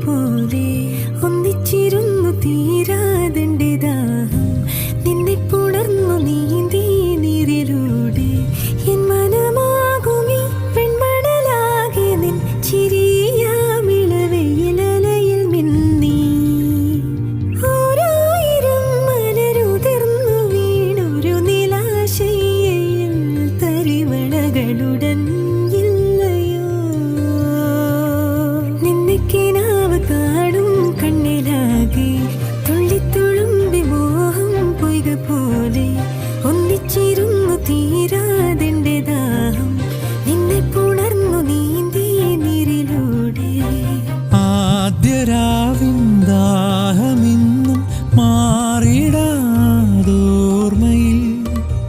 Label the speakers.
Speaker 1: പോലെ ഒന്നിച്ചിരുന്നു തീരാതെന്റെ ദാഹം നിന്നെ പുണർന്നു നീന്തി നീരിലൂടെ എൻ മനമാകുമീ വെൺമണലാകെ നിൻ ചിരിയാമിളവയിലലയിൽ മിന്നി ഓരായിരം മലരുതിർന്നു വീണൊരു നിലാശയിൽ തരിവളകളുടൻ കാണും കണ്ണിലാകെ തുള്ളിത്തുളുമ്പി മോഹം പൊയ്ക പോലെ ഒന്നിച്ചിരുന്നു തീരാ